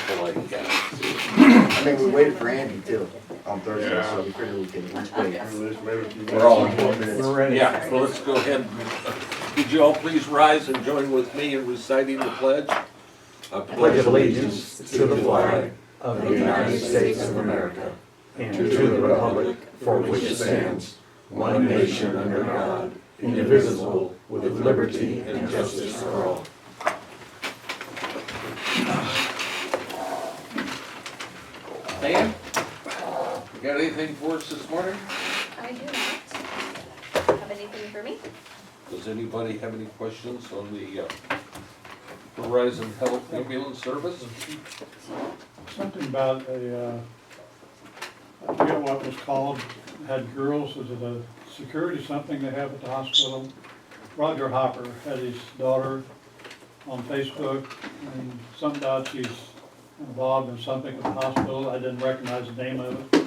polite guy. I mean, we waited for Andy too on Thursday, so we figured we could just wait. We're all in. 4 minutes. We're ready. Yeah, well, let's go ahead. Could you all please rise and join with me in reciting the pledge? I Pledge of allegiance to the flag of the United States of America and to the republic for which it stands, one nation under God, indivisible, with liberty and justice for all. Dan, you got anything for us this morning? I do not have anything for me. Does anybody have any questions on the Horizon Health Ambulance Service? Something about I forget what it was called, had girls, is it a security something they have at the hospital? Roger Hopper had his daughter on Facebook, and something about she's involved in something at the hospital. I didn't recognize the name of it.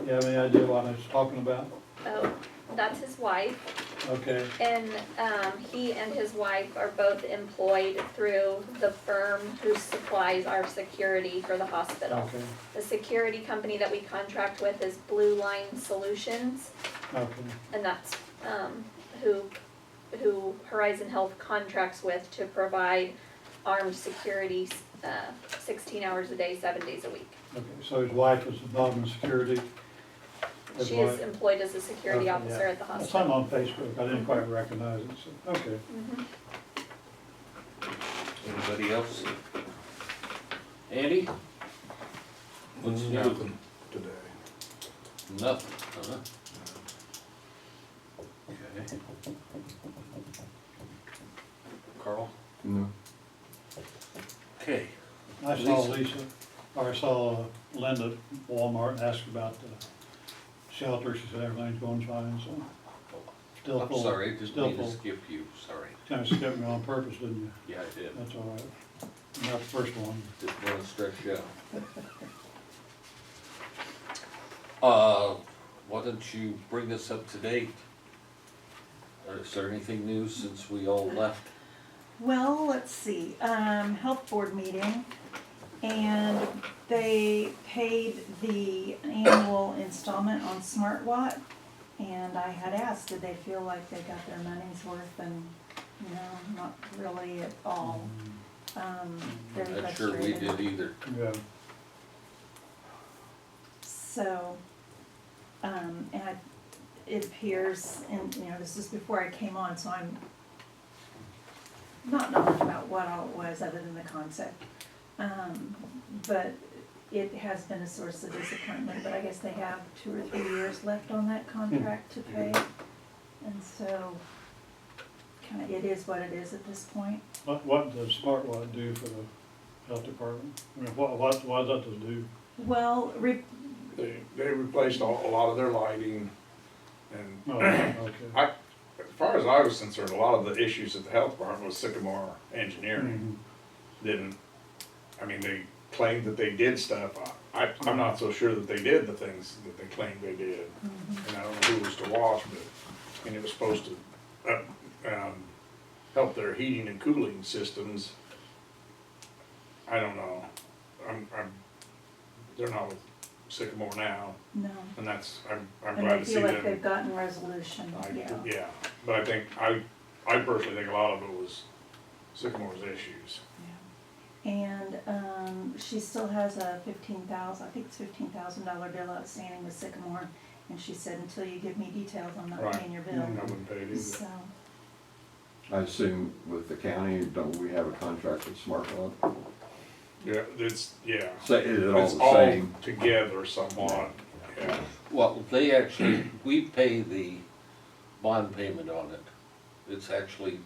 You have any idea what I was talking about? Oh, that's his wife, Okay, and he and his wife are both employed through the firm who supplies our security for the hospital. okay, The security company that we contract with is Blue Line Solutions, okay, and that's who Horizon Health contracts with to provide armed security 16 hours a day, 7 days a week. okay. So his wife is involved in security? His She is wife? employed as a security Okay, officer yeah. at the I saw him hospital. on Facebook, I didn't quite recognize it, so, okay. Mhm. Anybody else? Andy? What's new? Nothing today. Nothing, huh? Okay. Carl? No. Okay. I saw Lisa, or I saw Linda at Walmart and asked about the shelter. She said everything's going fine, so. Still I'm full. sorry, didn't Still mean to full. skip you, sorry. Kind of skipped me on purpose, didn't you? Yeah, I did. That's all right. Not the first one. Didn't want to stretch you out. Why don't you bring us up to date? Is there anything new since we all left? Well, let's see, health board meeting, and they paid the annual installment on SmartWatt, and I had asked, did they feel like they got their money's worth, and, not really at all. Very Not sure we frustrated. did either. Yeah. So, it appears, and, this is before I came on, so I'm not knowledge about what all it was other than the concept. But it has been a source of disappointment, but I guess they have 2 or 3 years left on that contract to pay. And so, it is what it is at this point. What does SmartWatt do for the health department? I mean, what does that do? Well, They replaced a lot of their lighting, and Oh, okay. as far as I was concerned, a lot of the issues at the health department was Sycamore Engineering. They claimed that they did stuff. I'm not so sure that they did the things that they claimed they did. And I don't know who was to watch, but, it was supposed to, help their heating and cooling systems. I don't know. They're not with Sycamore now, no. and I'm And glad I to see feel like them. they've gotten resolution, yeah. Yeah, but I think, I personally think a lot of it was Sycamore's issues. And she still has a $15,000 bill outstanding with Sycamore, and she said, until you give me details, I'm not Right. paying your I bill. wouldn't pay it either. So, I assume with the county, don't we have a contract with SmartWatt? Yeah, is it all it's the all same? together somewhat, yeah. Well, we pay the bond payment on it. It's actually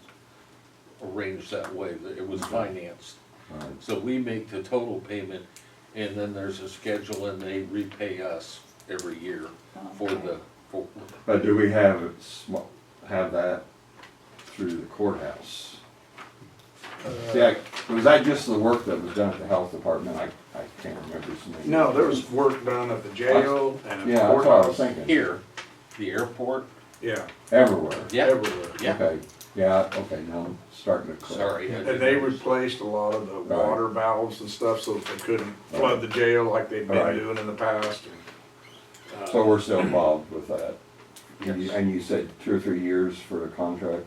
arranged that way, that it was financed. Right. So we make the total payment, and then there's a schedule, and they repay us every year for okay. But do we have that through the courthouse? Yeah, was that just the work that was done at the health department? I can't remember his name. No, there was work done at the jail and at the Yeah, that's what I was courthouse. thinking. Here, the airport, Yeah, Everywhere. yeah, everywhere. yeah. Okay, Yeah, okay, now I'm starting to click. Sorry. I And didn't they notice. replaced a lot of the Right. water valves and stuff so that they couldn't flood the jail like they'd been Right. doing in the past. So we're still involved with that? Yes. And you said 2 or 3 years for the contract,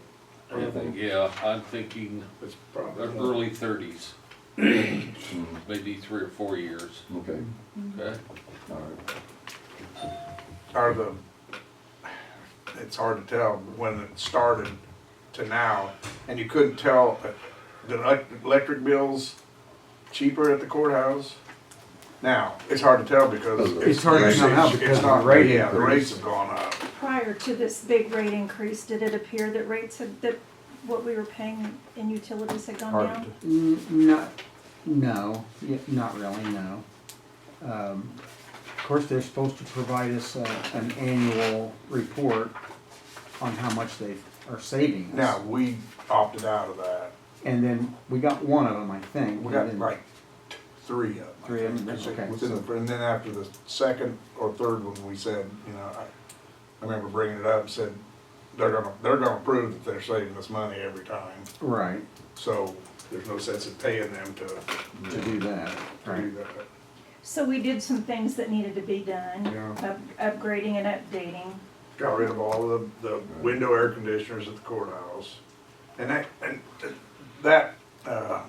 I think? Yeah, I'm thinking It's probably. early thirties, Mm, maybe 3 or 4 years, Okay, okay? all right. Are the, it's hard to tell when it started to now, and you couldn't tell, the electric bills cheaper at the courthouse? Now, it's hard to tell because It's hard to tell now it's because not the rate yeah, the increase. rates have gone up. Prior to this big rate increase, did it appear that rates had, that what we were paying in utilities had gone Hard down? to- No, not really, no. Of course, they're supposed to provide us an annual report on how much they are saving us. Now, we opted out of that. And then we got one of them, I think. We and got then- like 3 of them. I 3 of them, think. okay, Within so- and then after the second or third one, we said, I remember bringing it up and said, they're gonna prove that they're saving us money every time. Right, So there's no sense in paying them to to do that, do right. that. So we did some things that needed to be done, Yeah. upgrading and updating. Got rid of all of the window air conditioners at the courthouse. And that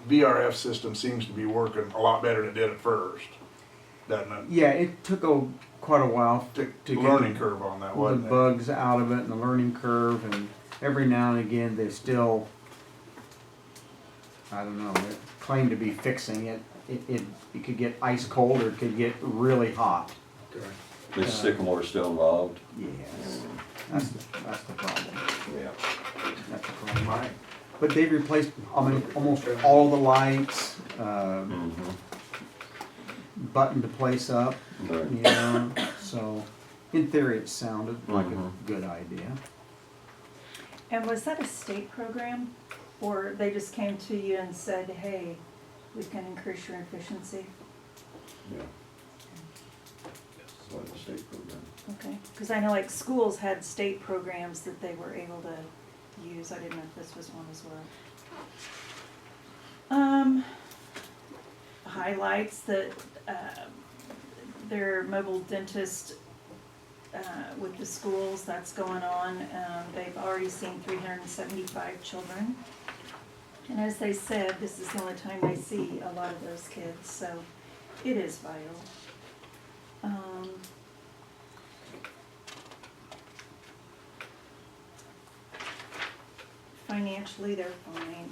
VRF system seems to be working a lot better than it did at first, doesn't it? Yeah, it took quite a while to The get learning curve on that, the wasn't it? bugs out of it and the learning curve, and every now and again they still, I don't know, they claim to be fixing it. It could get ice cold or it could get really hot. Okay. Is Sycamore still involved? Yes, that's the problem. Yeah. That's the problem. Right. But they've replaced, I mean, almost all the lights, Mhm. buttoned the place up, Right. you know, so in theory it sounded like a Mhm. good idea. And was that a state program? Or they just came to you and said, hey, we can increase your efficiency? Yeah. So the state program. Okay, because I know like schools had state programs that they were able to use. I didn't know if this was one as well. Highlights that, their mobile dentist, with the schools, that's going on. They've already seen 375 children. And as they said, this is the only time they see a lot of those kids, so it is vital. Financially, they're fine.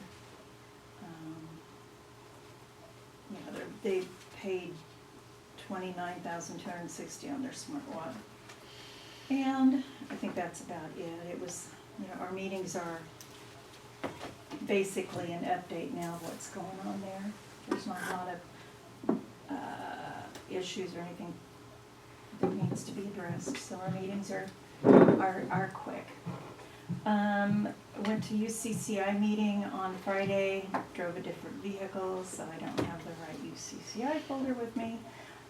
They paid $29,260 on their smart watt. And I think that's about it. It was, our meetings are basically an update now of what's going on there. There's not a lot of issues or anything that needs to be addressed, so our meetings are quick. Went to UCCI meeting on Friday, drove a different vehicle, so I don't have the right UCCI folder with me.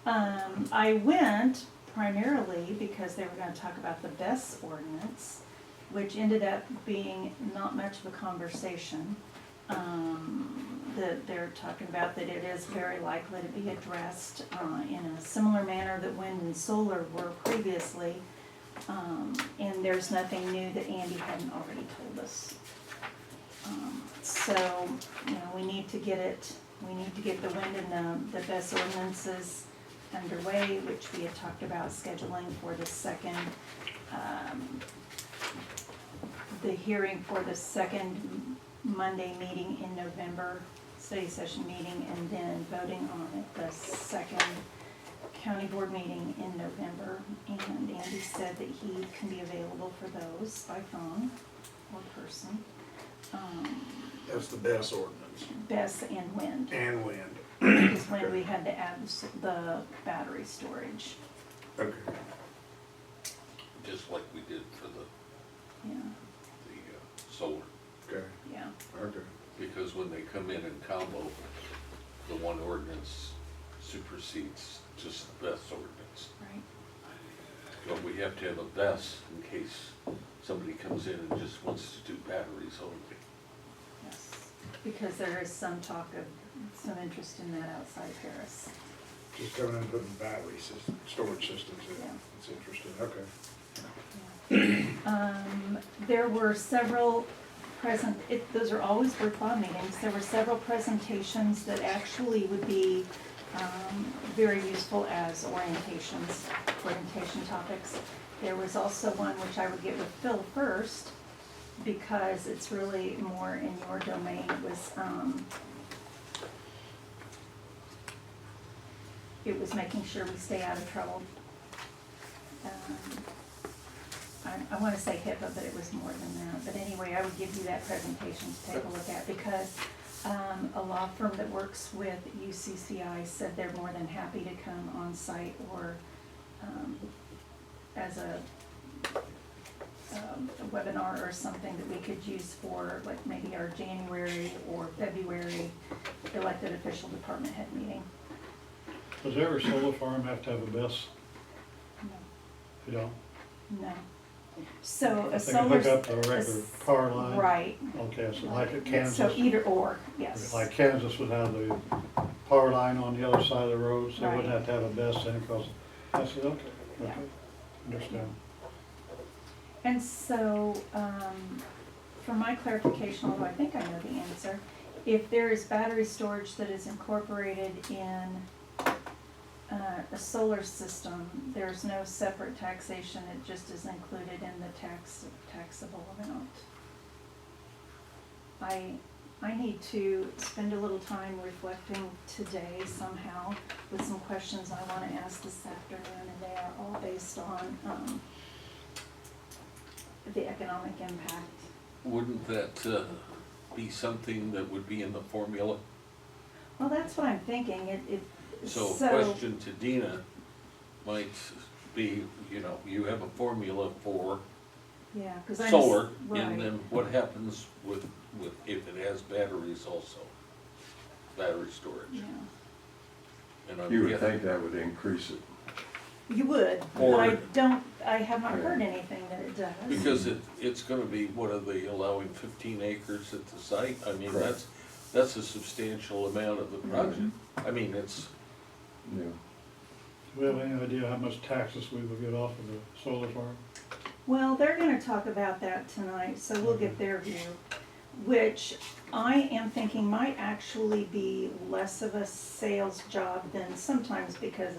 I went primarily because they were gonna talk about the BES ordinance, which ended up being not much of a conversation. That they're talking about that it is very likely to be addressed in a similar manner that wind and solar were previously. And there's nothing new that Andy hadn't already told us. So, we need to get the wind and the BES ordinances underway, which we had talked about scheduling for the second, the hearing for the second Monday meeting in November, study session meeting, and then voting on it the second county board meeting in November. And Andy said that he can be available for those by phone or person. That's the BES ordinance. BES and wind, And wind. because when we had to add the battery storage, Okay. Just like we did for the yeah, solar, Okay. yeah. Okay. because when they come in combo, the one ordinance supersedes just the best ordinance. Right. we have to have a vest in case somebody comes in and just wants to do batteries only. Yes, because there is some talk of, some interest in that outside Paris. Just coming in and putting battery system, storage systems in, Yeah. it's interesting, okay. There were several those are always worthwhile meetings. There were several presentations that actually would be very useful as orientation topics. There was also one which I would get with Phil first, because it's really more in your domain. It was making sure we stay out of trouble. I want to say HIPAA, but it was more than that. But anyway, I would give you that presentation to take a look at, because a law firm that works with UCCI said they're more than happy to come on site or as a webinar or something that we could use for like maybe our January or February elected official department head meeting. Does every solar farm have to have a BES? No. You don't? No. So I a think solar. hook up to a regular power line? Right. Okay, so like at So Kansas, either or, yes. like Kansas would have the power line on the other side of the road, so they wouldn't Right. have to have a BES in, because I said, okay, Yeah. understand. And so, for my clarification, although I think I know the answer, if there is battery storage that is incorporated in a solar system, there's no separate taxation, it just is included in the taxable amount. I need to spend a little time reflecting today somehow with some questions I want to ask this afternoon, and they are all based on the economic impact. Wouldn't that be something that would be in the formula? Well, that's what I'm thinking, So question to Dina might be, you have a formula for Yeah, 'cause I solar, right. and then what happens with if it has batteries also? Battery storage. Yeah, And I'm You would guessing- think that would increase it. you would, Or- but I have not heard anything that it does. Because it's gonna be, what are they allowing, 15 acres at the site? I mean, Correct. that's a substantial amount of the project. I mean, it's, Yeah. Do we have any idea how much taxes we would get off of the solar farm? Well, they're gonna talk about that tonight, so we'll get their view, which I am thinking might actually be less of a sales job than sometimes, because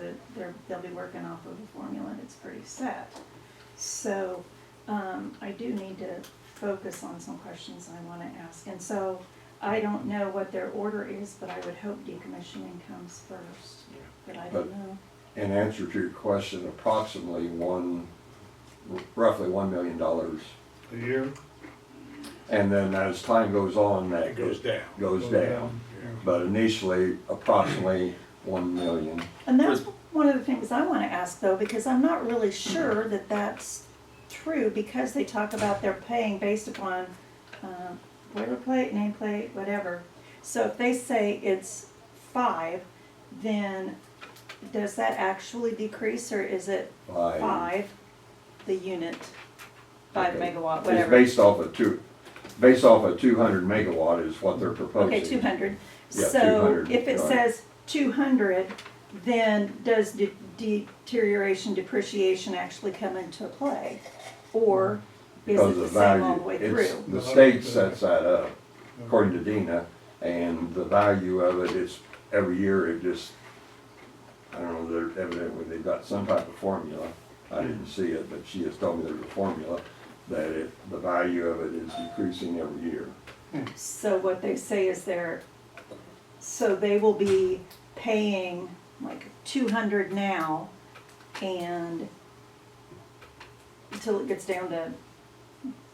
they'll be working off of a formula and it's pretty set. So, I do need to focus on some questions I wanna ask, and so I don't know what their order is, but I would hope decommissioning comes first, but I don't know. In answer to your question, approximately roughly $1 million. A year? And then as time goes on, that It goes down. goes down. But initially, approximately 1 million. And that's one of the things I wanna ask though, because I'm not really sure that that's true, because they talk about they're paying based upon, boilerplate, nameplate, whatever. So if they say it's 5, then does that actually decrease, or is it 5, the unit, 5 Okay. megawatt, It's whatever? based off of 200 megawatt is what they're proposing. Okay, 200. Yeah, So 200, if it right. says 200, then does deterioration, depression actually come into play? Or is Because it the the same all the value, way it's, through? the state sets that up, according to Dina, and the value of it is, every year it just, I don't know, they're evidently, they've got some type of formula. I didn't see it, but she has told me there's a formula that the value of it is decreasing every year. So what they say is so they will be paying like 200 now, and until it gets down to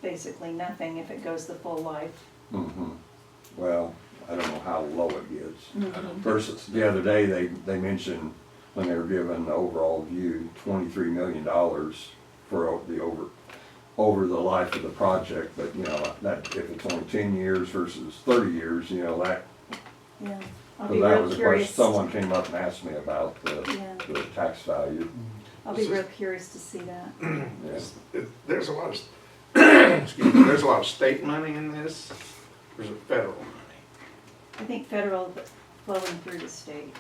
basically nothing if it goes the full life. Mhm. Well, I don't know how low it gets. Mhm. First, the other day, they mentioned, when they were given the overall view, $23 million for the over the life of the project, but, that, if it's only 10 years versus 30 years, that, Yeah, I'll so be that real was a question curious. someone came up and asked me about Yeah. the tax value. I'll be real curious to see that. There's a lot of, excuse me, there's a lot of state money in this, there's a federal money. I think federal flowing through the state.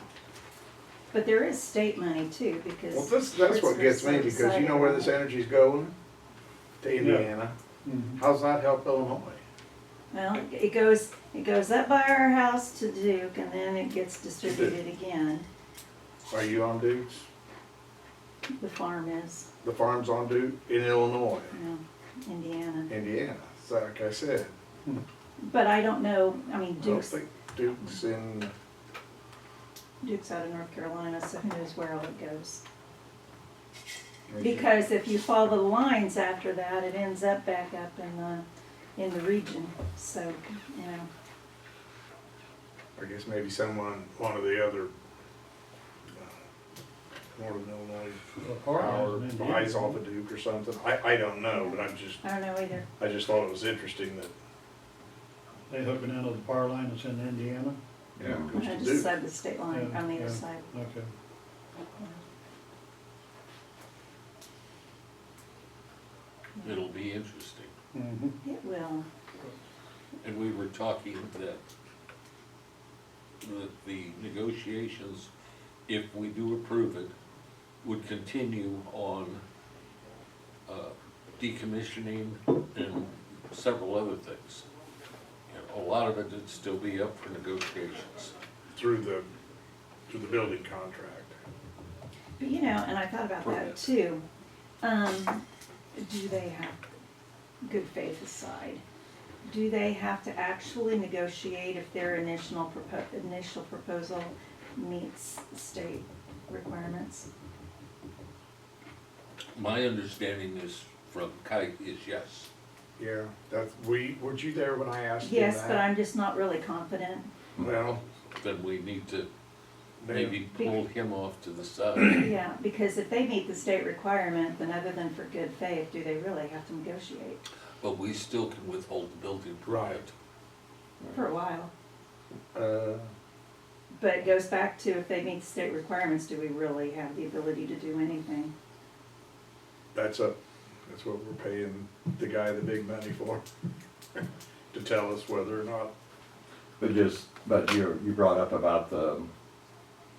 But there is state money too, because. Well, that's what gets me, because you know where this energy's going? To Indiana. Mhm. How's that help Illinois? Well, it goes up by our house to Duke and then it gets distributed again. Are you on Duke's? The farm is, The farm's on Duke in Illinois, Indiana. Indiana, so like I said. But I don't know, I mean, I don't Duke's think Duke's in, out of North Carolina, so who knows where all it goes. maybe- Because if you follow the lines after that, it ends up back up in the region, so, you know. I guess maybe one of the other Northern Illinois The power power lines in Indiana. buys off of Duke or something. I don't know, but I don't know either. I just thought it was interesting that, They hooking into the power line that's in Indiana? yeah, it goes to Just Duke. beside the state line, Yeah, on the other yeah. side. Okay. It'll be interesting. Mhm. It will. And we were talking that the negotiations, if we do approve it, would continue on decommissioning and several other things. And a lot of it would still be up for negotiations. through the building contract. But you know, and I thought about that too. Do they have good faith aside? Do they have to actually negotiate if their initial proposal meets state requirements? My understanding is from Kite is yes. Yeah, weren't you there when I asked him Yes, but that? I'm just not really confident. Well, Then we need to maybe, maybe pull him off to the side. Yeah, because if they meet the state requirement, then other than for good faith, do they really have to negotiate But we still can withhold the building permit. for a while? uh, But it goes back to if they meet the state requirements, do we really have the ability to do anything? that's what we're paying the guy the big money for, to tell us whether or not. But you brought up about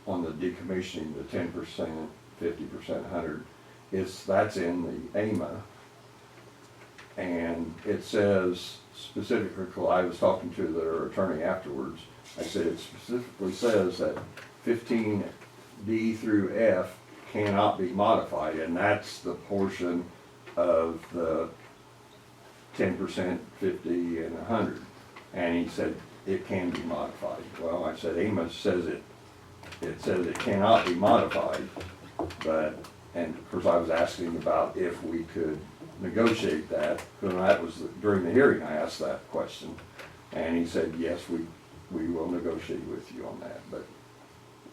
on the decommissioning, the 10%, 50%, 100, that's in the AMA. And it says specifically, I was talking to their attorney afterwards, I said it specifically says that 15D through F cannot be modified, and that's the portion of the 10%, 50, and 100. And he said it can be modified. Well, I said Amos says it says it cannot be modified, but, and of course I was asking about if we could negotiate that, because that was during the hearing I asked that question. And he said, yes, we will negotiate with you on that, but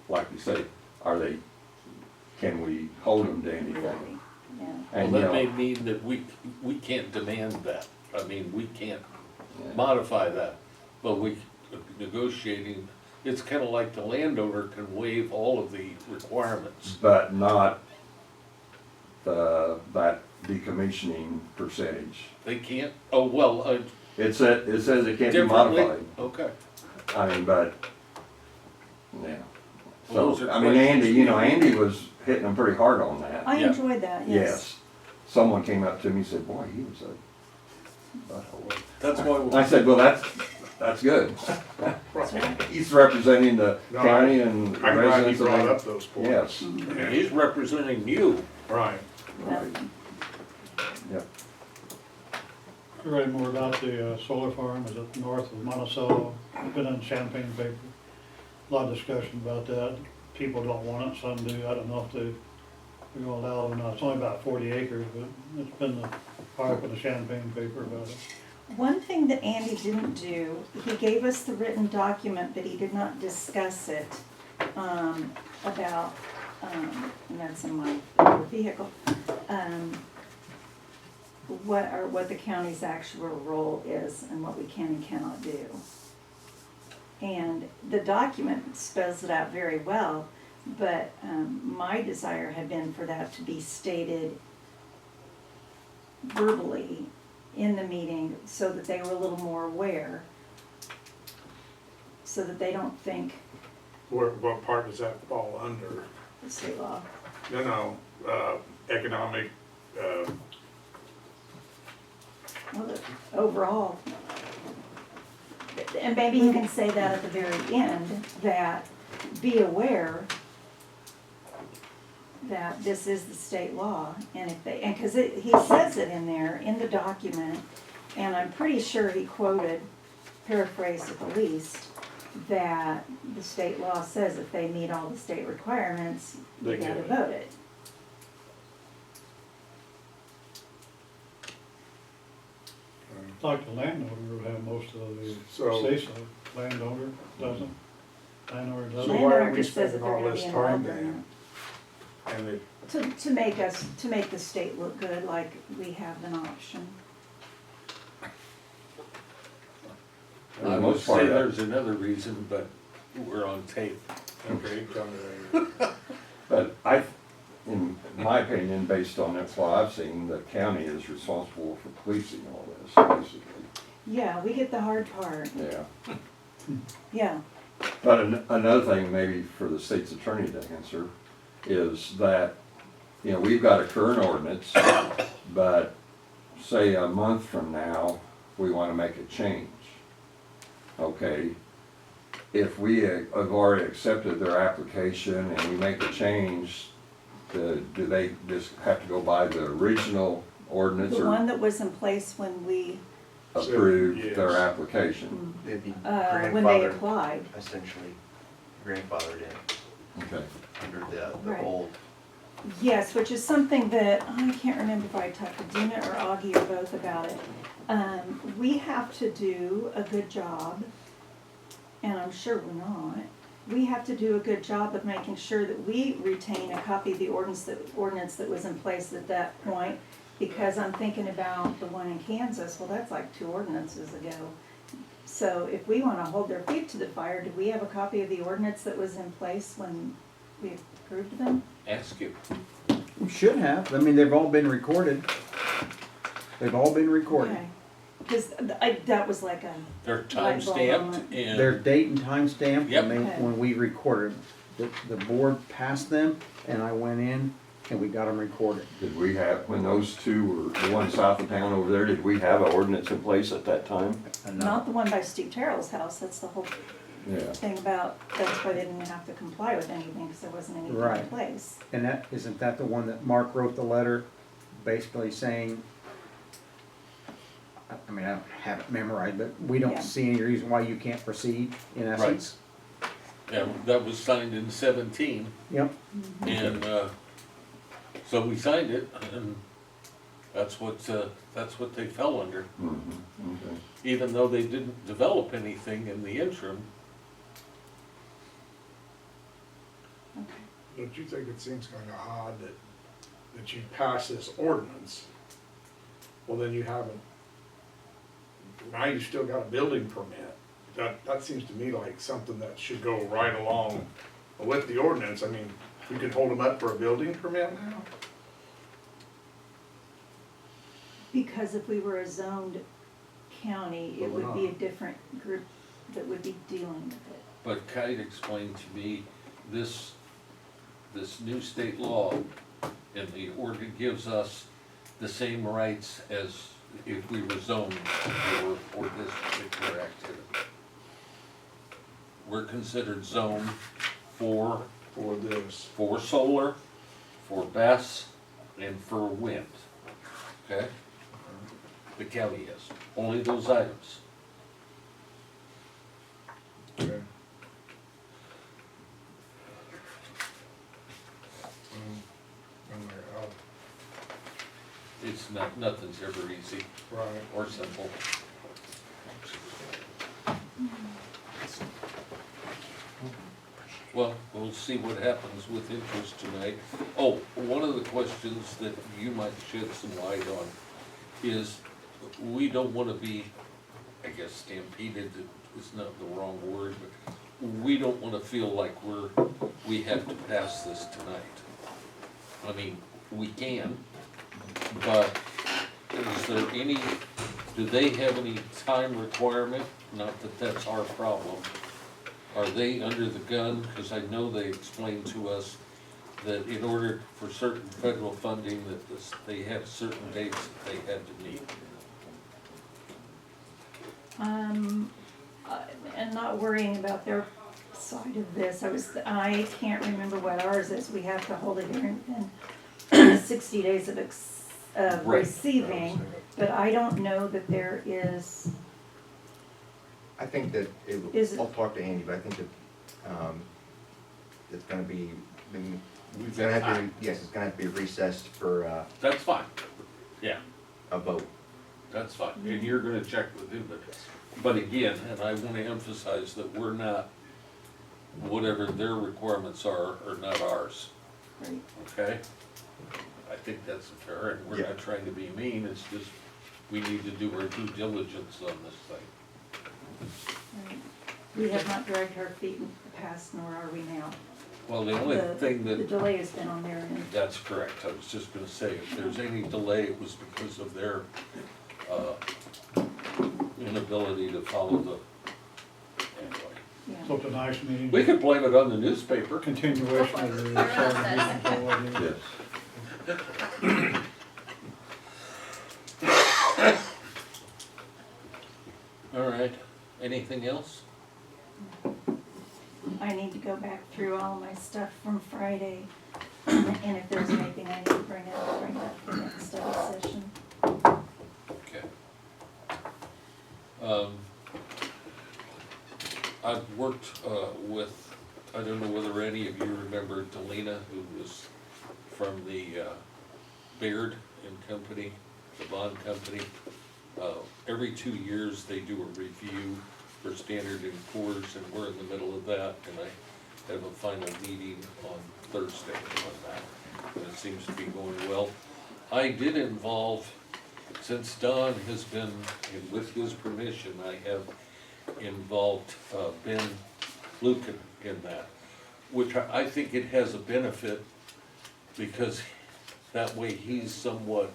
like you say, can we hold them to anything? Really? Yeah. Well, And, you that know, may mean that we can't demand that. I mean, we can't yeah. modify that, but negotiating, it's kind of like the landowner can waive all of the requirements. But not that decommissioning percentage. They can't, oh, well, It says it can't be differently? modified. Okay. I mean, but, yeah. Well, those So, are I mean, Andy was hitting them pretty hard on that. I Yeah. enjoyed that, yes. Yes. Someone came up to me and said, boy, he was a butthole. That's why, I said, well, that's good. Right. He's representing the No, county and I'm glad you residents of brought the. up those points. Yes, Yeah. he's representing you. Right. That- yep. You read more about the solar farm, is it north of Monticello? It's been in Champaign paper. A lot of discussion about that. People don't want it, some do. I don't know if they're gonna allow it or not. It's only about 40 acres, but it's been the fire for the Champaign paper about it. One thing that Andy didn't do, he gave us the written document, but he did not discuss it, about, and that's in my vehicle, what the county's actual role is and what we can and cannot do. And the document spells it out very well, But, my desire had been for that to be stated verbally in the meeting so that they were a little more aware. So that they don't think What part does that fall under? the state law. No, economic, Well, overall, and maybe you can say that at the very end, that be aware that this is the state law, and if they, and cause he says it in there, in the document, and I'm pretty sure he quoted, paraphrased at the least, that the state law says if they meet all the state requirements, you They gotta get it. vote it. It's like the landowner would have most of the So- say-so. Landowner doesn't, landowner So doesn't. why are Landowner we just says spending that they're all gonna this be time involved in then? And it, it. To make the state look good, like we have an option. For I the would most part, say that- there's another reason, but we're on tape. okay, tell me later. But in my opinion, based on that's what I've seen, the county is responsible for policing all this, basically. Yeah, we get the hard part, Yeah. yeah. But another thing maybe for the state's attorney to answer is that, you know, we've got a current ordinance, but say a month from now, we wanna make a change. Okay, if we have already accepted their application and we make a change, do they just have to go by the original ordinance The one or that was in place when we, approve Yes. their application? It'd be when they grandfathered, applied. essentially, grandfathered in Okay. under the Right. old. Yes, which is something that, I can't remember if I talked to Dina or Augie or both about it. We have to do a good job, and I'm sure we're not. We have to do a good job of making sure that we retain a copy of the ordinance that was in place at that point. Because I'm thinking about the one in Kansas, well, that's like 2 ordinances ago. So if we wanna hold their feet to the fire, do we have a copy of the ordinance that was in place when we approved them? Ask you. We should have, I mean, they've all been recorded. They've all been recorded. Okay. Cause that was like a, They're Light bulb time-stamped moment. Their and, date and time stamp Yep. when we recorded them. The board passed them and I went in and we got them recorded. Did we have, when those two were, the one south of town over there, did we have an ordinance in place at that time? not the one by Steve Terrell's house, that's the whole Yeah. thing about, that's why they didn't have to comply with anything, cause there wasn't anything in Right. place. And that, isn't that the one that Mark wrote the letter basically saying, I mean, I don't have it memorized, but we Yeah. don't see any reason why you can't proceed, in essence? and that was signed in 17. Yep. And, so we signed it, and that's what they fell under. Okay. Even though they didn't develop anything in the interim, Don't you think it seems kinda odd that you pass this ordinance? Well, then you haven't, now you still got a building permit. That seems to me like something that should go right along with the ordinance. I mean, you could hold them up for a building permit now? Because if we were a zoned county, it But we're would be a not. different group that would be dealing with it. but Kite explained to me, this new state law and the order gives us the same rights as if we were zoned for this particular activity. We're considered zoned for For this. solar, for BESS, and for wind, okay? The county is, only those items. Okay. It's not, nothing's ever easy Right. or simple. Well, we'll see what happens with interest tonight. Oh, one of the questions that you might shed some light on is, we don't wanna be, I guess stampeded is not the wrong word, but we don't wanna feel like we're we have to pass this tonight. I mean, we can, but is there any, do they have any time requirement? Not that that's our problem. Are they under the gun? Because I know they explained to us that in order for certain federal funding, that this, they had certain dates that they had to meet. And not worrying about their side of this, I can't remember what ours is, we have to hold it in 60 days of Right. receiving, but I don't know that there is, I think that Is it- I'll talk to Andy, but I think that, it's gonna be, We've it's gonna got have to, time. yes, it's gonna have to be recessed for, That's fine. Yeah, a vote. that's fine. And you're gonna check with him, but again, and I wanna emphasize that we're not, whatever their requirements are not ours, right, okay? I think that's fair, and we're Yeah. not trying to be mean, it's just, we need to do our due diligence on this thing. right. We have not dragged our feet in the past, nor are we now. Well, the only thing The that, delay has been on their end. that's correct, I was just gonna say, if there's any delay, it was because of their, inability to follow the, anyway. Yeah. So it's a nice meeting. We could blame it on the newspaper. Continuation of the seven meeting. Yes. All right, anything else? I need to go back through all my stuff from Friday, and if there's anything I need to bring up, I'll bring it up for the next study session. Okay. I've worked, with, I don't know whether any of you remember Delina, who was from the, Baird and Company, the bond company. Every 2 years, they do a review for Standard & Poor's, and we're in the middle of that, and I have a final meeting on Thursday on that, and it seems to be going well. I did involve, since Don has been, and with his permission, I have involved Ben Lucan in that, which I think it has a benefit, because that way he's somewhat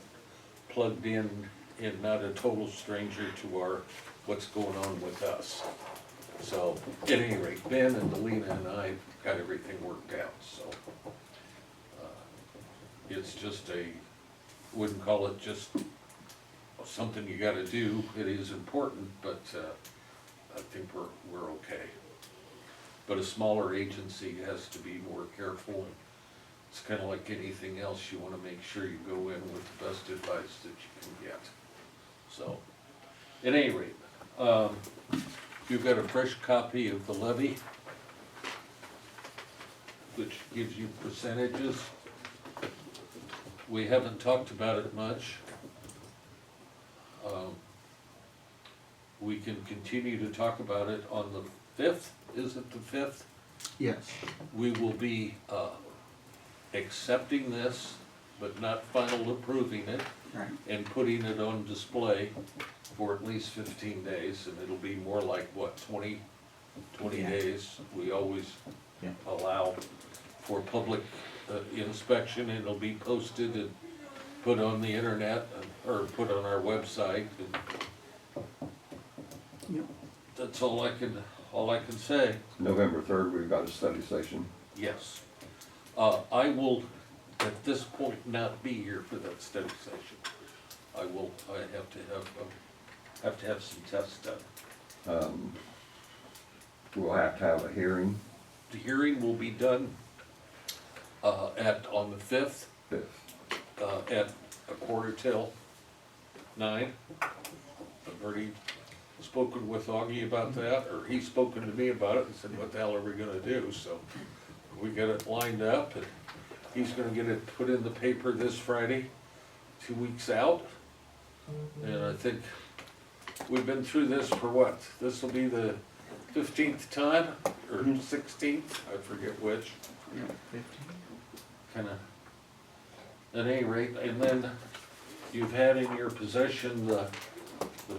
plugged in and not a total stranger to our, what's going on with us. So, at any rate, Ben and Delina and I got everything worked out, so. It's just wouldn't call it just something you gotta do, it is important, but, I think we're okay. But a smaller agency has to be more careful. It's kinda like anything else, you wanna make sure you go in with the best advice that you can get. So, at any rate, you've got a fresh copy of the levy, which gives you percentages. We haven't talked about it much. We can continue to talk about it on the 5th, is it the 5th? Yes. We will be, accepting this, but not final approving it, Right. and putting it on display for at least 15 days, and it'll be more like, what, 20 Yeah. days? We always Yeah. allow for public inspection, and it'll be posted and put on the internet, or put on our website, and Yep. that's all I can say. November 3rd, we've got a study session. Yes. I will, at this point, not be here for that study session. I have to have some tests done. We'll have to have a hearing, The hearing will be done, on the 5th, 5th. at 9:15. I've already spoken with Augie about that, or he's spoken to me about it and said, what the hell are we gonna do? So we got it lined up, and he's gonna get it put in the paper this Friday, 2 weeks out. And I think we've been through this for what? This will be the 15th time, or 16th, I forget which. Kinda, at any rate, and then you've had in your possession the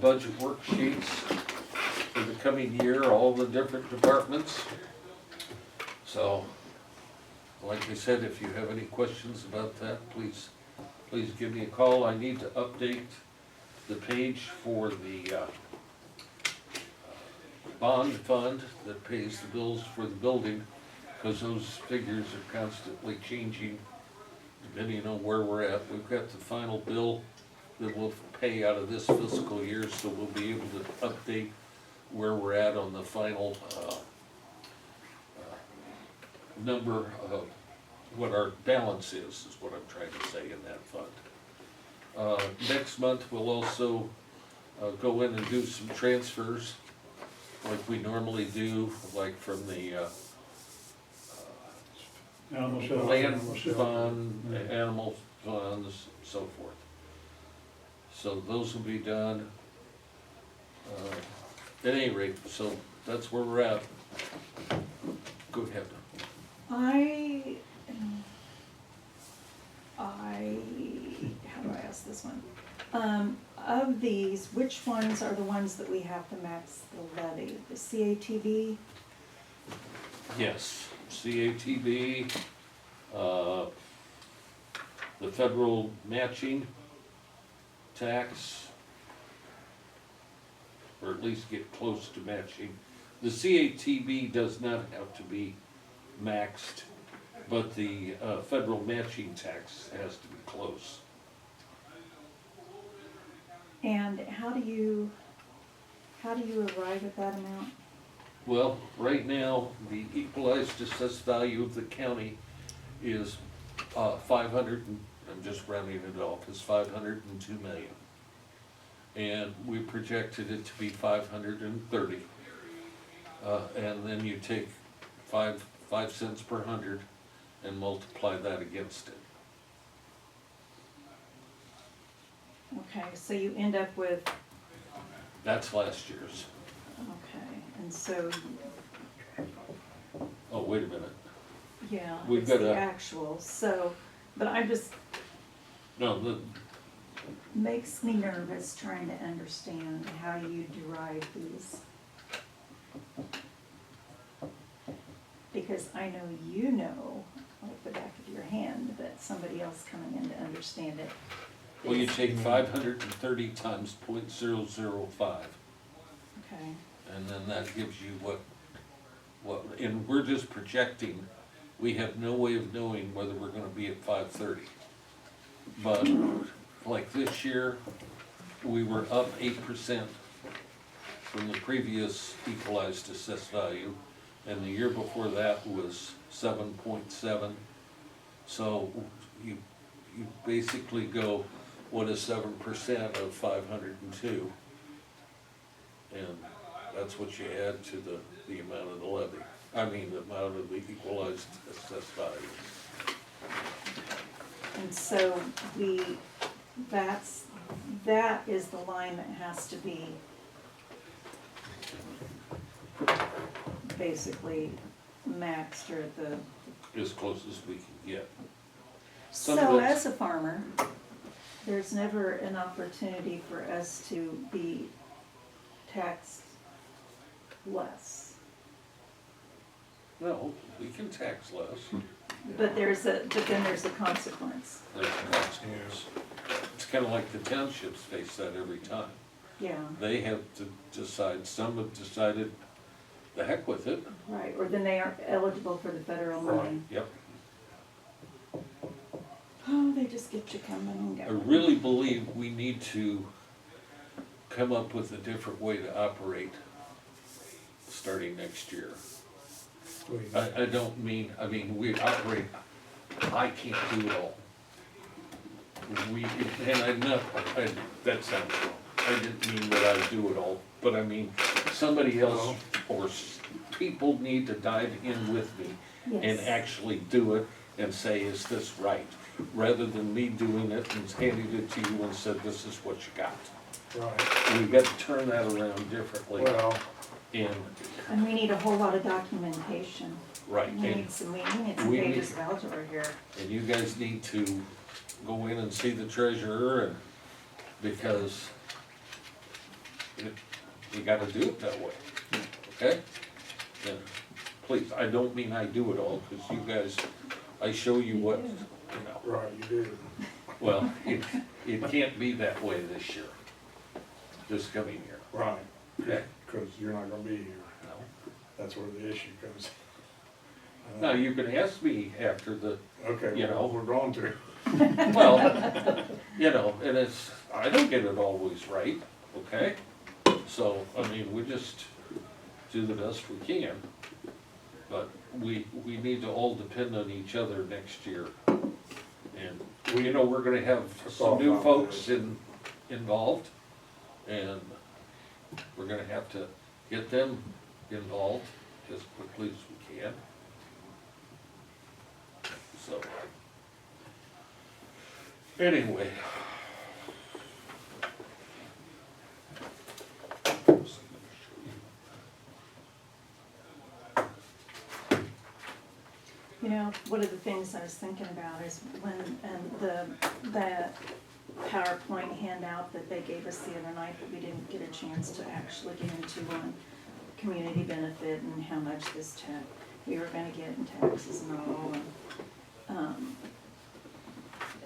budget worksheets for the coming year, all the different departments. So, like I said, if you have any questions about that, please give me a call. I need to update the page for the bond fund that pays the bills for the building, because those figures are constantly changing depending on where we're at. We've got the final bill that we'll pay out of this fiscal year, so we'll be able to update where we're at on the final number of what our balance is what I'm trying to say in that fund. Next month, we'll also go in and do some transfers like we normally do, like from the Animal shelter, land animal shelter. fund, animal funds, so forth. So those will be done. At any rate, so that's where we're at. Go ahead. How do I ask this one? Of these, which ones are the ones that we have to max the levy? The CATV? Yes, CATV, the federal matching tax, or at least get close to matching. The CATV does not have to be maxed, but the federal matching tax has to be close. And how do you arrive at that amount? Well, right now, the equalized assessed value of the county is 500, I'm just rounding it off, is 502 million. And we projected it to be 530. And then you take 5 cents per hundred and multiply that against it. Okay, so you end up with, That's last year's. okay, and so, Oh, wait a minute. yeah, We've it's got the a- actual, so, but I just, No, makes me nervous trying to understand how you derive these. Because I know you know, like the back of your hand, but somebody else coming in to understand it. well, you is- take 530 times 0.005. Okay, And then that gives you and we're just projecting, we have no way of knowing whether we're gonna be at 530. But like this year, we were up 8% from the previous equalized assessed value, and the year before that was 7.7. So you basically go, what is 7% of 502? And that's what you add to the amount of the levy, I mean, the amount of the equalized assessed value. and so that is the line that has to be basically maxed or at the. As close as we can get. Some So of it's- as a farmer, there's never an opportunity for us to be taxed less. No, we can tax less. But then there's a consequence. There's a consequence. It's kinda like the townships face that every time. Yeah, They have to decide, some have decided, the heck with it. right, or then they aren't eligible for the federal money. Yep. Oh, they just get you coming and I going. really believe we need to come up with a different way to operate starting next year. I don't mean, we operate, I can't do it all. That sounds wrong. I didn't mean that I do it all, but I mean, somebody else or people need to dive in with me and Yes. actually do it and say, is this right? Rather than me doing it and handing it to you and said, this is what you got. Right, We've got to turn that around differently well, and, And we need a whole lot of documentation. right, We need some we pages need- of algebra here. and you guys need to go in and see the treasurer and, because we gotta do it that way, okay? And please, I don't mean I do it all, cause you guys, I show you what, You you do. know, Right, you do. well, it can't be that way this year, this coming year, Right, okay? because you're not gonna be here. No. That's where the issue comes. Now, you can ask me after the, Okay, you know. well, we're going to. well, you know, and it's, I don't get it always right, okay? So, I mean, we just do the best we can. But we need to all depend on each other next year. And, you know, we're gonna have some new folks involved, and we're gonna have to get them involved as quickly as we can. So, anyway. You know, one of the things I was thinking about is when, that PowerPoint handout that they gave us the other night that we didn't get a chance to actually get into on community benefit and how much this we were gonna get in taxes and all, and,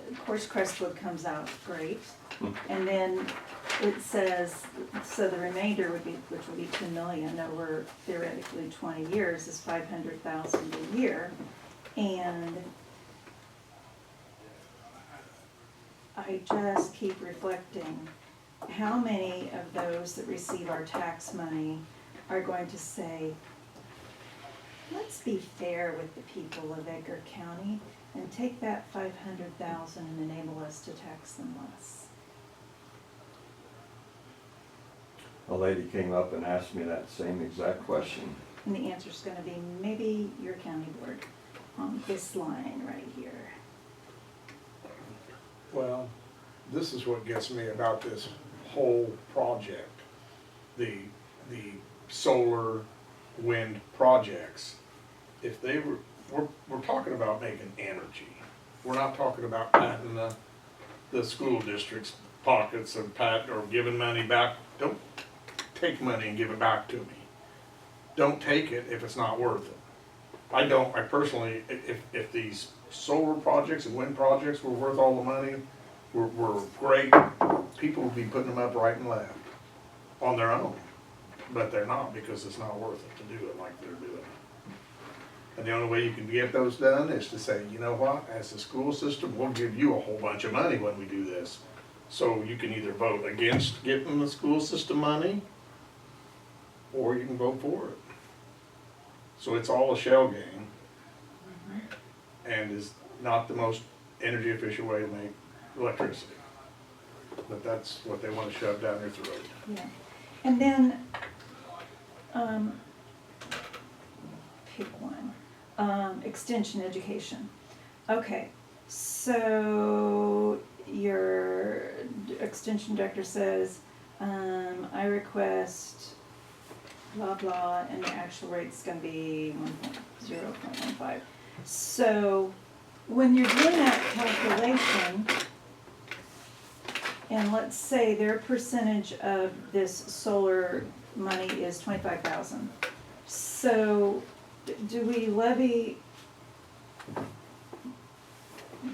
of course, Crestwood comes out great. And then it says, so the remainder would be, which would be 2 million over theoretically 20 years, is 500,000 a year. And I just keep reflecting, how many of those that receive our tax money are going to say, let's be fair with the people of Edgar County and take that 500,000 and enable us to tax them less. A lady came up and asked me that same exact question. And the answer's gonna be maybe your county board on this line right here. Well, this is what gets me about this whole project. The solar, wind projects. If they were, we're talking about making energy. We're not talking about patting the school district's pockets and or giving money back. Don't take money and give it back to me. Don't take it if it's not worth it. I personally, if these solar projects and wind projects were worth all the money, were great, people would be putting them up right and left on their own. But they're not, because it's not worth it to do it like they're doing it. And the only way you can get those done is to say, you know what, as a school system, we'll give you a whole bunch of money when we do this. So you can either vote against getting the school system money, or you can vote for it. So it's all a shell game, and is not the most energy efficient way to make electricity. But that's what they want to shove down your throat. Yeah. And then, pick one, extension education. Okay, so your extension director says, I request blah, blah, and the actual rate's gonna be 0.15. So when you're doing that calculation, and let's say their percentage of this solar money is 25,000. So do we levy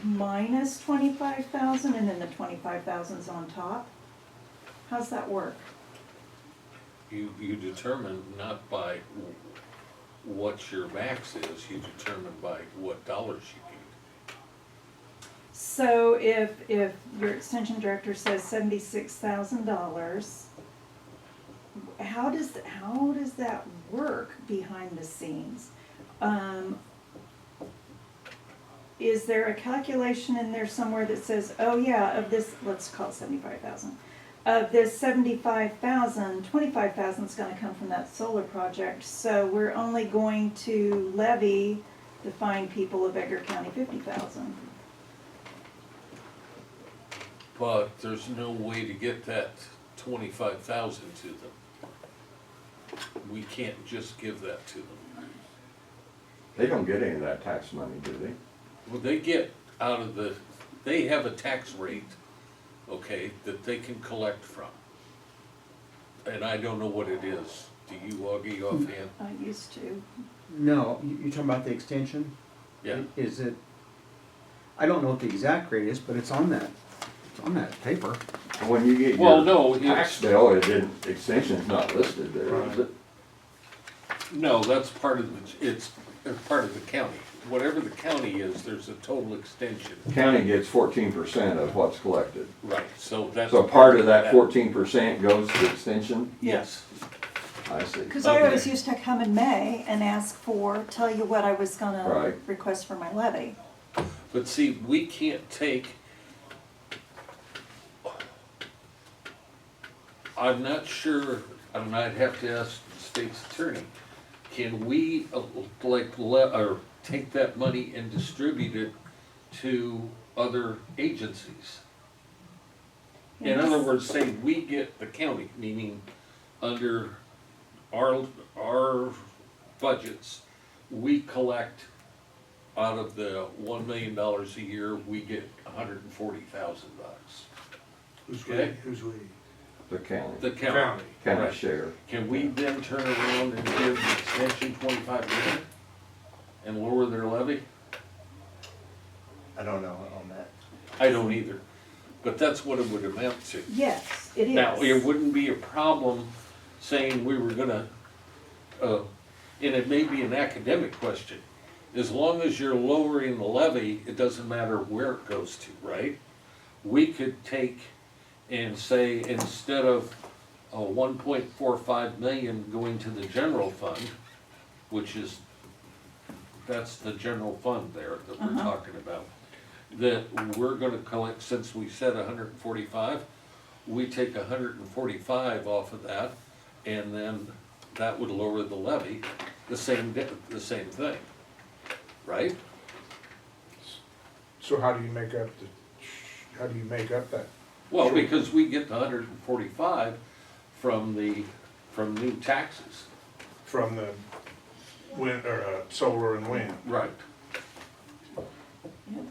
minus 25,000 and then the 25,000 is on top? How's that work? You determine not by what your max is, you determine by what dollars you need. So if your extension director says $76,000, how does that work behind the scenes? Is there a calculation in there somewhere that says, oh yeah, of this, let's call it 75,000. Of this 75,000, 25,000 is gonna come from that solar project, so we're only going to levy the fine people of Edgar County 50,000. But there's no way to get that 25,000 to them. We can't just give that to them. They don't get any of that tax money, do they? Well, they get out of they have a tax rate, okay, that they can collect from. And I don't know what it is. Do you, Augie, offhand? I used to. No, you talking about the extension? Yeah. Is it I don't know what the exact rate is, but it's on that paper. When you get Well, your no, tax it's, bill, it didn't, extension's not listed there, is it? no, that's part of it's part of the county. Whatever the county is, there's a total extension. County gets 14% of what's collected. Right, so that's. So part of that 14% goes to extension? Yes, I see. Cause I always Okay. used to come in May and ask for, tell you what I was gonna Right. request for my levy. but see, we can't take. I'm not sure, I'd have to ask the state's attorney. Can we, or take that money and distribute it to other agencies? In other Yes. words, say we get the county, meaning under our budgets, we collect out of the $1 million a year, we get $140,000. Who's Okay. we? Who's we? The county, The county. County. county Right. share. Can we then turn around and give the extension 25 grand and lower their levy? I don't know on that. I don't either, but that's what it would amount to. Yes, it is. Now, it wouldn't be a problem saying we were gonna, and it may be an academic question. As long as you're lowering the levy, it doesn't matter where it goes to, right? We could take and say, instead of 1.45 million going to the general fund, which is, that's the general fund there that we're Uh-huh. talking about, that we're gonna collect, since we said 145, we take 145 off of that, and then that would lower the levy, the same thing, right? So how do you make up that? Well, Sure. because we get the 145 from new taxes. From the wind, or solar and wind? Right.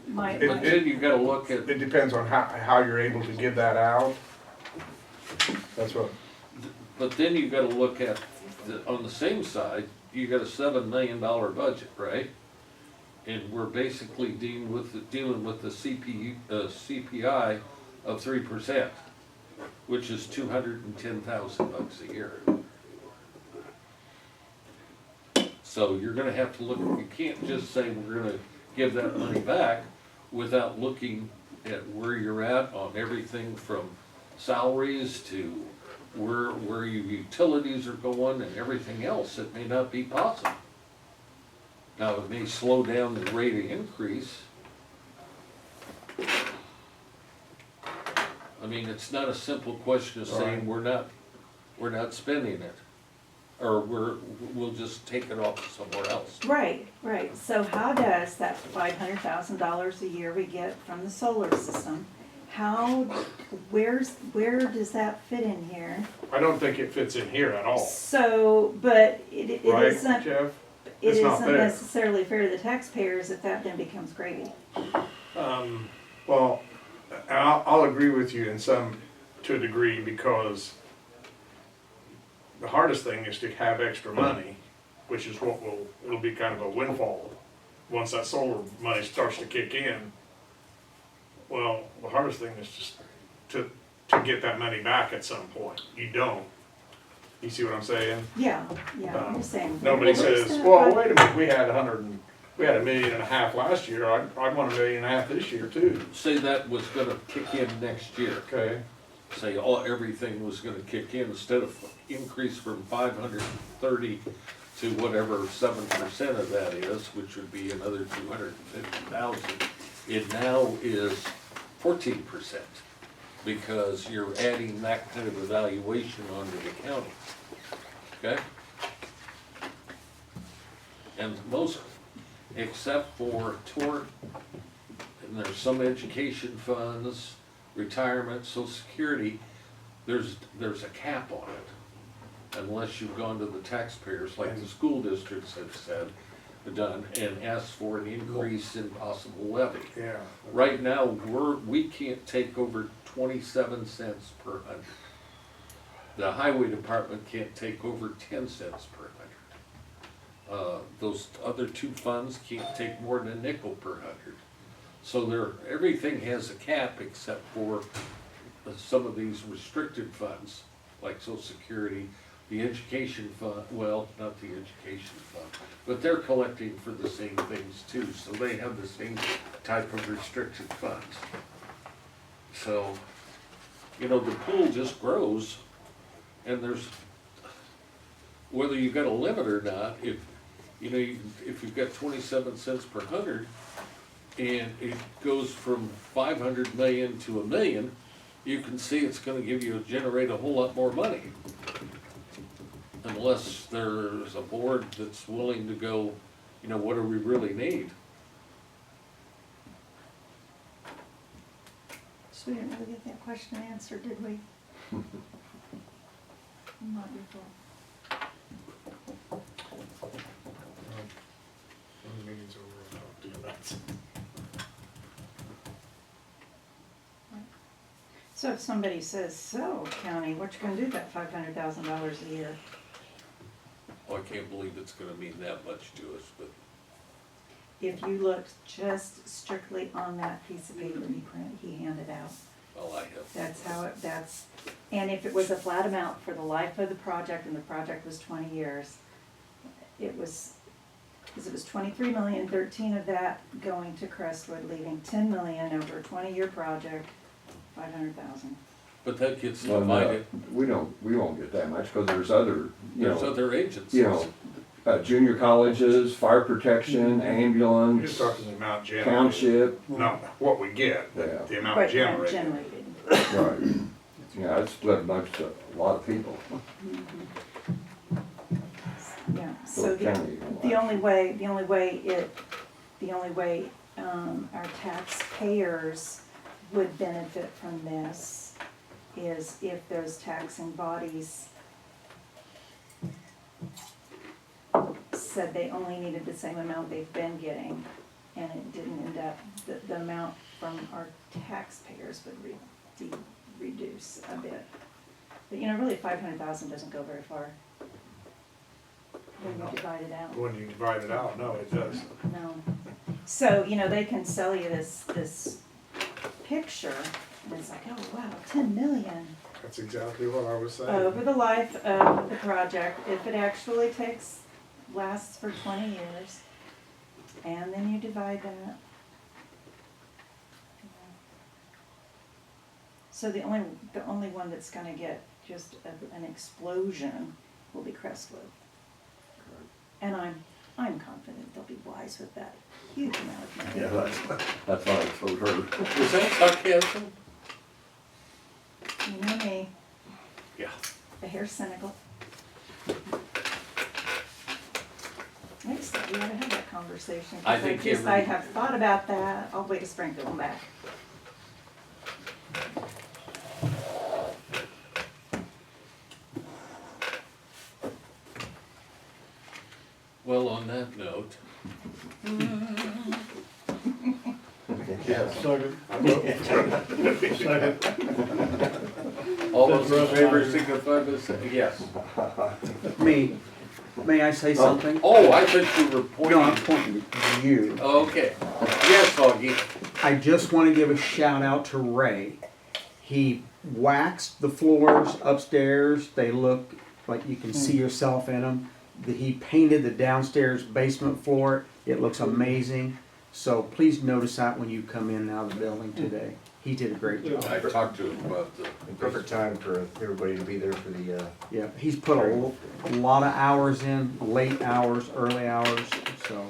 My, It- But then you gotta look at, It depends on how you're able to give that out. That's what, but then you gotta look at, on the same side, you got a $7 million budget, right? And we're basically dealing with the CPI of 3%, which is $210,000 a year. So you're gonna have to look, you can't just say we're gonna give that money back without looking at where you're at on everything from salaries to where your utilities are going and everything else. It may not be possible. Now, it may slow down the rate of increase. I mean, it's not a simple question of saying we're not spending it. Or we'll just take it off somewhere else. right, right. So how does that $500,000 a year we get from the solar system, where does that fit in here? I don't think it fits in here at all, So, but it right, isn't, Jeff? it It's not isn't there. necessarily fair to the taxpayers if that then becomes gravy. Well, I'll agree with you to a degree, because the hardest thing is to have extra money, which is it'll be kind of a windfall once that solar money starts to kick in. Well, the hardest thing is just to get that money back at some point. You don't. You see what I'm saying? Yeah, I'm just saying. Nobody where's says, that well, five- wait a minute, we had $1.5 million last year, I'd want $1.5 million this year too. Say that was gonna kick in next year. Okay, Say everything was gonna kick in, instead of increase from 530 to whatever 7% of that is, which would be another 250,000. It now is 14%, because you're adding that kind of evaluation onto the county, okay? And most, except for tort, and there's some education funds, retirement, social security, there's a cap on it. Unless you've gone to the taxpayers, like the school districts have done, and asked for an increase in possible levy. yeah. Right now, we can't take over 27 cents per hundred. The highway department can't take over 10 cents per hundred. Those other two funds can't take more than a nickel per hundred. So everything has a cap except for some of these restricted funds, like Social Security, the education fund, well, not the education fund, but they're collecting for the same things too, so they have the same type of restricted funds. So, you know, the pool just grows, and there's, whether you got a limit or not, if, you know, if you've got 27 cents per hundred, and it goes from 500 million to 1 million, you can see it's gonna generate a whole lot more money. Unless there's a board that's willing to go, you know, what do we really need? So we didn't really get that question answered, did we? Not your fault. When the meeting's over, I'll talk to you about it. So if somebody says, so county, what you gonna do with that $500,000 a year? Oh, I can't believe it's gonna mean that much to us, but If you looked just strictly on that piece of paper he handed out, well, I have. that's how and if it was a flat amount for the life of the project and the project was 20 years, it was 23 million, 13 of that going to Crestwood, leaving 10 million over a 20-year project, 500,000. But that gets Well, divided, we won't get that much, because there's other, you there's know, other agencies. you know, junior colleges, fire protection, You're ambulance, just talking the amount generated. township, Not what we get, Yeah. but the amount Right, generated. generated. right. Yeah, it's split amongst a lot of people. Yeah, So so the county, the only way our taxpayers would benefit from this is if those taxing bodies said they only needed the same amount they've been getting, and it didn't end up, the amount from our taxpayers would reduce a bit. But you know, really 500,000 doesn't go very far when you divide it out. When you divide it out, no, it does. No. So, you know, they can sell you this picture, and it's like, oh, wow, 10 million. That's exactly what I was saying. Over the life of the project, if it actually lasts for 20 years, and then you divide that. So the only one that's gonna get just an explosion will be Crestwood. And I'm confident they'll be wise with that huge amount of money. Yeah, that's what I told her. Was that sarcasm? You know me, Yeah. the hair's cynical. Next time we ought to have that conversation. 'Cause I think I have thought about that all the way to Springfield and back. Well, on that note, Yes. Second. Second. all those in favor signify by saying yes. May I say something? Oh, I thought you were No, I'm pointing. pointing to you. Okay. Yes, Augie. I just want to give a shout out to Ray. He waxed the floors upstairs. They look like you can see yourself in them. He painted the downstairs basement floor. It looks amazing. So please notice that when you come in out of the building today. He did a great job. I talked to him about the. Perfect time for everybody to be there for the, Yeah, he's put a lot of hours in, late hours, early hours, so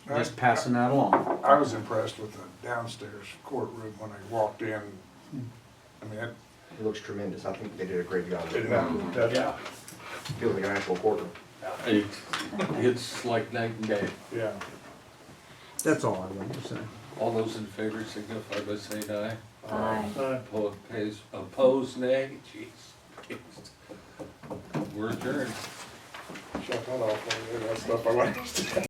just passing that along. I was impressed with the downstairs courtroom when I walked in. I mean, it looks tremendous. I think they did a great job. Yeah. Feels like an actual courtroom. It's like night and day. yeah. That's all I wanted to say. All those in favor signify by saying aye. Aye. Opposed, nay? Jeez. We're adjourned. Shut that off, that stuff I like to say.